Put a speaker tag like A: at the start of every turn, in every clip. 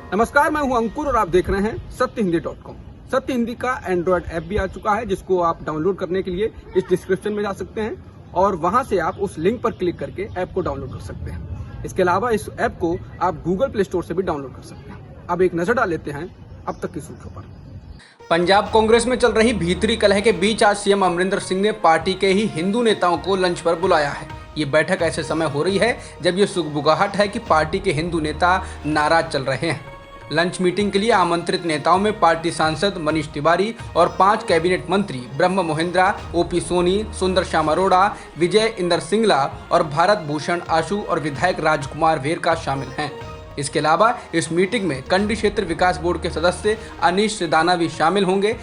A: नमस्कार, मैं हूं अंकुर और आप देख रहे हैं सत्यहिंदी.com। सत्य हिंदी का एंड्रॉयड ऐप भी आ चुका है, जिसको आप डाउनलोड करने के लिए इस डिस्क्रिप्शन में जा सकते हैं और वहां से आप उस लिंक पर क्लिक करके ऐप को डाउनलोड कर सकते हैं। इसके अलावा इस ऐप को आप गूगल प्ले स्टोर से भी डाउनलोड कर सकते हैं। अब एक नजर डाल लेते हैं अब तक की सुर्खियों पर। पंजाब कांग्रेस में चल रही भीतरी कलह के बीच आज सीएम अमरिंदर सिंह ने पार्टी के ही हिंदू नेताओं को लंच पर बुलाया है। ये बैठक ऐसे समय हो रही है जब ये सुगबुगाहट है कि पार्टी के हिंदू नेता नाराज चल रहे हैं। लंच मीटिंग के लिए आमंत्रित नेताओं में पार्टी सांसद मनीष तिवारी और 5 कैबिनेट मंत्री ब्रह्म मोहिंद्रा, ओपी सोनी, सुंदर श्याम अरोड़ा, विजय इंदर सिंगला और भारत भूषण आशु और विधायक राजकुमार वेरका शामिल हैं। इसके अलावा इस मीटिंग में कंडी क्षेत्र विकास बोर्ड के सदस्य अनीश सिदाना भी शामिल होंगे,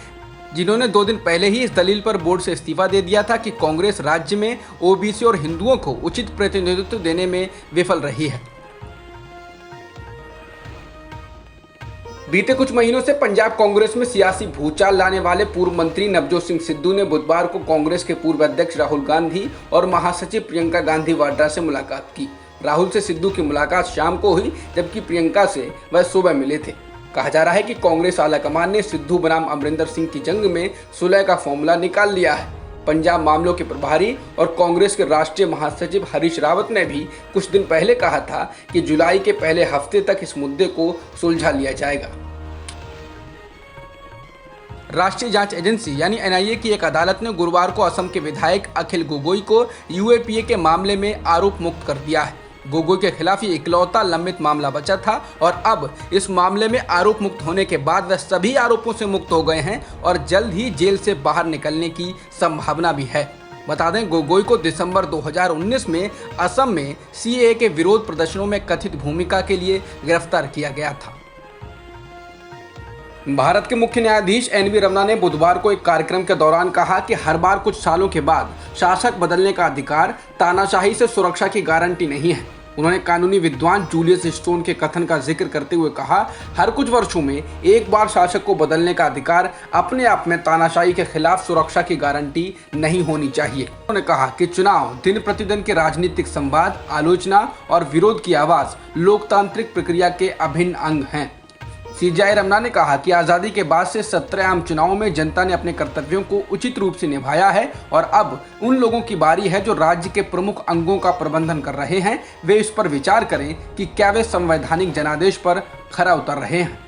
A: जिन्होंने 2 दिन पहले ही इस दलील पर बोर्ड से इस्तीफा दे दिया था कि कांग्रेस राज्य में ओबीसी और हिंदुओं को उचित प्रतिनिधित्व देने में विफल रही है। बीते कुछ महीनों से पंजाब कांग्रेस में सियासी भूचाल लाने वाले पूर्व मंत्री नवजोत सिंह सिद्धू ने बुधवार को कांग्रेस के पूर्व अध्यक्ष राहुल गांधी और महासचिव प्रियंका गांधी वाड्रा से मुलाकात की। राहुल से सिद्धू की मुलाकात शाम को हुई, जबकि प्रियंका से वह सुबह मिले थे। कहा जा रहा है कि कांग्रेस आलाकमान ने सिद्धू बनाम अमरिंदर सिंह की जंग में सुलह का फॉर्मूला निकाल लिया है। पंजाब मामलों के प्रभारी और कांग्रेस के राष्ट्रीय महासचिव हरीश रावत ने भी कुछ दिन पहले कहा था कि जुलाई के पहले हफ्ते तक इस मुद्दे को सुलझा लिया जाएगा। राष्ट्रीय जांच एजेंसी यानी एनआईए की एक अदालत ने गुरुवार को असम के विधायक अखिल गोगोई को यूएपीए के मामले में आरोप मुक्त कर दिया है। गोगोई के खिलाफ ये इकलौता लंबित मामला बचा था और अब इस मामले में आरोप मुक्त होने के बाद वह सभी आरोपों से मुक्त हो गए हैं और जल्द ही जेल से बाहर निकलने की संभावना भी है। बता दें, गोगोई को दिसंबर 2019 में असम में सीएए के विरोध प्रदर्शनों में कथित भूमिका के लिए गिरफ्तार किया गया था। भारत के मुख्य न्यायाधीश एनवी रमना ने बुधवार को एक कार्यक्रम के दौरान कहा कि हर बार कुछ सालों के बाद शासक बदलने का अधिकार तानाशाही से सुरक्षा की गारंटी नहीं है। उन्होंने कानूनी विद्वान जूलियस स्टोन के कथन का जिक्र करते हुए कहा, हर कुछ वर्षों में एक बार शासक को बदलने का अधिकार अपने आप में तानाशाही के खिलाफ सुरक्षा की गारंटी नहीं होनी चाहिए। उन्होंने कहा कि चुनाव दिन प्रतिदिन के राजनीतिक संवाद, आलोचना और विरोध की आवाज लोकतांत्रिक प्रक्रिया के अभिन्न अंग हैं। सीजेआई रमना ने कहा कि आज़ादी के बाद से 17 आम चुनावों में जनता ने अपने कर्तव्यों को उचित रूप से निभाया है और अब उन लोगों की बारी है जो राज्य के प्रमुख अंगों का प्रबंधन कर रहे हैं, वे इस पर विचार करें कि क्या वे संवैधानिक जनादेश पर खरा उतर रहे हैं।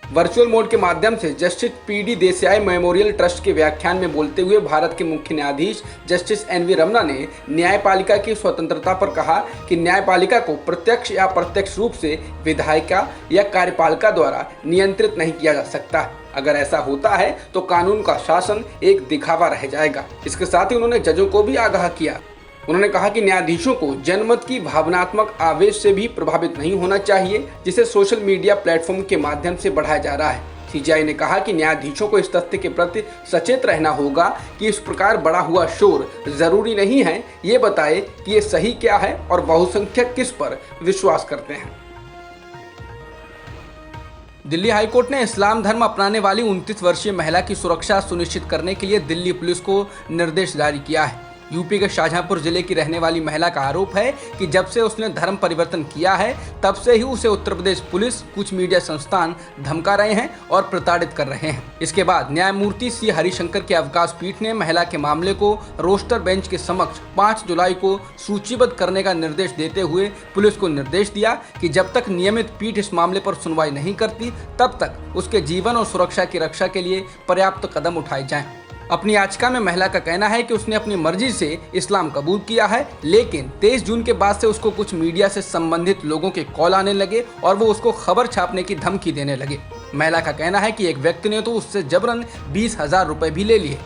A: वर्चुअल मोड के माध्यम से justice PD Desai memorial trust के व्याख्यान में बोलते हुए भारत के मुख्य न्यायाधीश जस्टिस एनवी रमना ने न्यायपालिका की स्वतंत्रता पर कहा कि न्यायपालिका को प्रत्यक्ष या अप्रत्यक्ष रूप से विधायिका या कार्यपालिका द्वारा नियंत्रित नहीं किया जा सकता। अगर ऐसा होता है तो कानून का शासन एक दिखावा रह जाएगा। इसके साथ ही उन्होंने जजों को भी आगाह किया। उन्होंने कहा कि न्यायाधीशों को जनमत की भावनात्मक आवेश से भी प्रभावित नहीं होना चाहिए, जिसे सोशल मीडिया प्लेटफॉर्म के माध्यम से बढ़ाया जा रहा है। सीजेआई ने कहा कि न्यायाधीशों को इस तथ्य के प्रति सचेत रहना होगा कि इस प्रकार बढ़ा हुआ शोर जरूरी नहीं है ये बताए कि ये सही क्या है और बहुसंख्यक किस पर विश्वास करते हैं। दिल्ली हाईकोर्ट ने इस्लाम धर्म अपनाने वाली 29 वर्षीय महिला की सुरक्षा सुनिश्चित करने के लिए दिल्ली पुलिस को निर्देश जारी किया है। यूपी के शाहजहांपुर जिले की रहने वाली महिला का आरोप है कि जब से उसने धर्म परिवर्तन किया है तब से ही उसे उत्तर प्रदेश पुलिस, कुछ मीडिया संस्थान धमका रहे हैं और प्रताड़ित कर रहे हैं। इसके बाद न्यायमूर्ति सी हरिशंकर की अवकाश पीठ ने महिला के मामले को रोस्टर बेंच के समक्ष 5 जुलाई को सूचीबद्ध करने का निर्देश देते हुए पुलिस को निर्देश दिया कि जब तक नियमित पीठ इस मामले पर सुनवाई नहीं करती तब तक उसके जीवन और सुरक्षा की रक्षा के लिए पर्याप्त कदम उठाए जाएं। अपनी याचिका में महिला का कहना है कि उसने अपनी मर्जी से इस्लाम कबूल किया है, लेकिन 23 जून के बाद से उसको कुछ मीडिया से संबंधित लोगों के कॉल आने लगे और वो उसको खबर छापने की धमकी देने लगे। महिला का कहना है कि एक व्यक्ति ने तो उससे जबरन 20,000 रुपए भी ले लिए।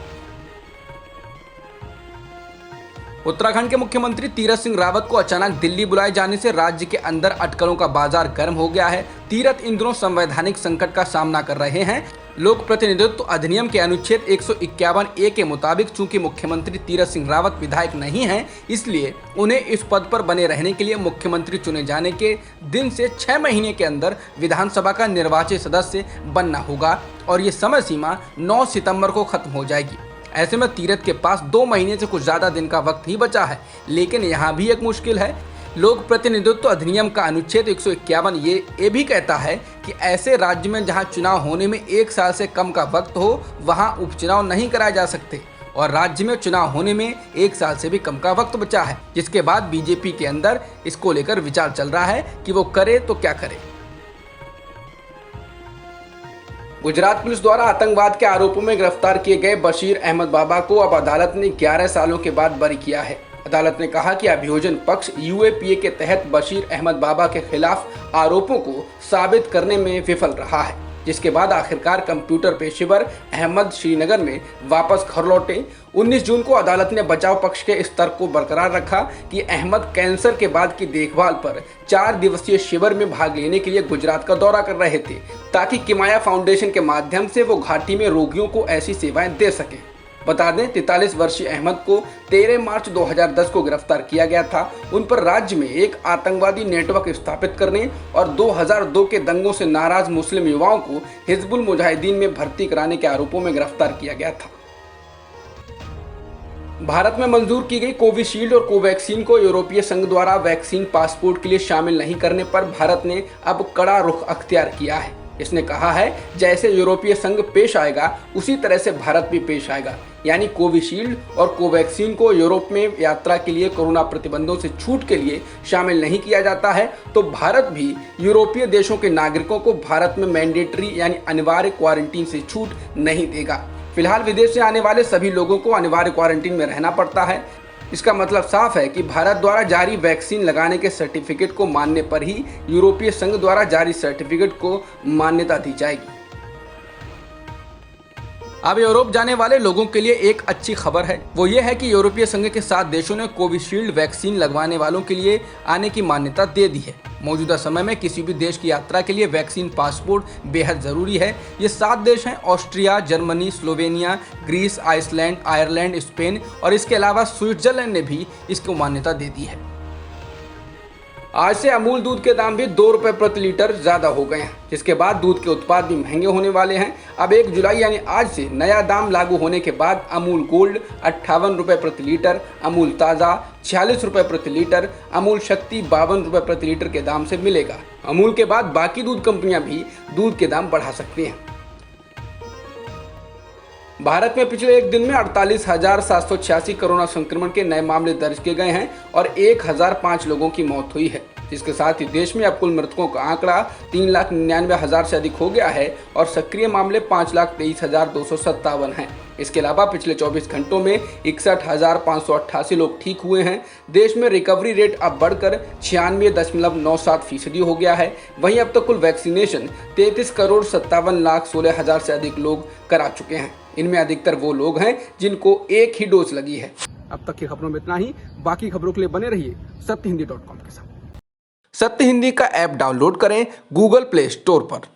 A: उत्तराखंड के मुख्यमंत्री तीरथ सिंह रावत को अचानक दिल्ली बुलाए जाने से राज्य के अंदर अटकलों का बाजार गर्म हो गया है। तीरथ इन दिनों संवैधानिक संकट का सामना कर रहे हैं। लोक प्रतिनिधित्व अधिनियम के अनुच्छेद 151A के मुताबिक चूंकि मुख्यमंत्री तीरथ सिंह रावत विधायक नहीं हैं, इसलिए उन्हें इस पद पर बने रहने के लिए मुख्यमंत्री चुने जाने के दिन से 6 महीने के अंदर विधानसभा का निर्वाचित सदस्य बनना होगा और ये समय सीमा 9 सितंबर को खत्म हो जाएगी। ऐसे में तीरथ के पास 2 महीने से कुछ ज़्यादा दिन का वक्त ही बचा है, लेकिन यहाँ भी एक मुश्किल है। लोक प्रतिनिधित्व अधिनियम का अनुच्छेद 151 ये भी कहता है कि ऐसे राज्य में जहां चुनाव होने में 1 साल से कम का वक्त हो वहां उपचुनाव नहीं कराए जा सकते और राज्य में चुनाव होने में 1 साल से भी कम का वक्त बचा है, जिसके बाद बीजेपी के अंदर इसको लेकर विचार चल रहा है कि वो करे तो क्या करे। गुजरात पुलिस द्वारा आतंकवाद के आरोपों में गिरफ्तार किए गए बशीर अहमद बाबा को अब अदालत ने 11 सालों के बाद बरी किया है। अदालत ने कहा कि अभियोजन पक्ष यूएपीए के तहत बशीर अहमद बाबा के खिलाफ आरोपों को साबित करने में विफल रहा है, जिसके बाद आखिरकार कंप्यूटर पेशेवर अहमद श्रीनगर में वापस घर लौटे। 19 जून को अदालत ने बचाव पक्ष के इस तर्क को बरकरार रखा कि अहमद कैंसर के बाद की देखभाल पर 4 दिवसीय शिविर में भाग लेने के लिए गुजरात का दौरा कर रहे थे, ताकि किमाया फाउंडेशन के माध्यम से वो घाटी में रोगियों को ऐसी सेवाएं दे सके। बता दें 43 वर्षीय अहमद को 13 मार्च 2010 को गिरफ्तार किया गया था। उन पर राज्य में एक आतंकवादी नेटवर्क स्थापित करने और 2002 के दंगों से नाराज मुस्लिम युवाओं को हिजबुल मुजाहिदीन में भर्ती कराने के आरोपों में गिरफ्तार किया गया था। भारत में मंजूर की गई कोविशील्ड और कोवैक्सीन को यूरोपीय संघ द्वारा वैक्सीन पासपोर्ट के लिए शामिल नहीं करने पर भारत ने अब कड़ा रुख अख्तियार किया है। इसने कहा है जैसे यूरोपीय संघ पेश आएगा उसी तरह से भारत भी पेश आएगा, यानी कोविशील्ड और कोवैक्सीन को यूरोप में यात्रा के लिए कोरोना प्रतिबंधों से छूट के लिए शामिल नहीं किया जाता है तो भारत भी यूरोपीय देशों के नागरिकों को भारत में मैंडेटरी यानी अनिवार्य क्वारंटीन से छूट नहीं देगा। फिलहाल विदेश से आने वाले सभी लोगों को अनिवार्य क्वारंटीन में रहना पड़ता है। इसका मतलब साफ है कि भारत द्वारा जारी वैक्सीन लगाने के सर्टिफिकेट को मानने पर ही यूरोपीय संघ द्वारा जारी सर्टिफिकेट को मान्यता दी जाएगी। अब यूरोप जाने वाले लोगों के लिए एक अच्छी खबर है, वो ये है कि यूरोपीय संघ के 7 देशों ने कोविशील्ड वैक्सीन लगवाने वालों के लिए आने की मान्यता दे दी है। मौजूदा समय में किसी भी देश की यात्रा के लिए वैक्सीन पासपोर्ट बेहद जरूरी है। ये 7 देश हैं Austria, Germany, Slovenia, Greece, Iceland, Ireland, Spain और इसके अलावा स्विट्जरलैंड ने भी इसको मान्यता दे दी है। आज से अमूल दूध के दाम भी 2 रुपए प्रति लीटर ज्यादा हो गए हैं, जिसके बाद दूध के उत्पाद भी महंगे होने वाले हैं। अब 1 जुलाई यानी आज से नया दाम लागू होने के बाद अमूल गोल्ड 58 रुपए प्रति लीटर, अमूल ताज़ा 46 रुपए प्रति लीटर, अमूल शक्ति 52 रुपए प्रति लीटर के दाम से मिलेगा। अमूल के बाद बाकी दूध कंपनियां भी दूध के दाम बढ़ा सकती हैं। भारत में पिछले एक दिन में 48,786 कोरोना संक्रमण के नए मामले दर्ज किए गए हैं और 1005 लोगों की मौत हुई है, जिसके साथ ही देश में अब कुल मृतकों का आंकड़ा 3,99,000 से अधिक हो गया है और सक्रिय मामले 5,23,257 हैं। इसके अलावा पिछले 24 घंटों में 61,588 लोग ठीक हुए हैं। देश में रिकवरी रेट अब बढ़कर 96.97% हो गया है। वहीं अब तक कुल वैक्सीनेशन 33,57,16,000 से अधिक लोग करा चुके हैं। इनमें अधिकतर वो लोग हैं जिनको एक ही डोज लगी है। अब तक की खबरों में इतना ही। बाकी खबरों के लिए बने रहिए सत्यहिंदी.com के साथ। सत्य हिंदी का ऐप डाउनलोड करें गूगल प्ले स्टोर पर।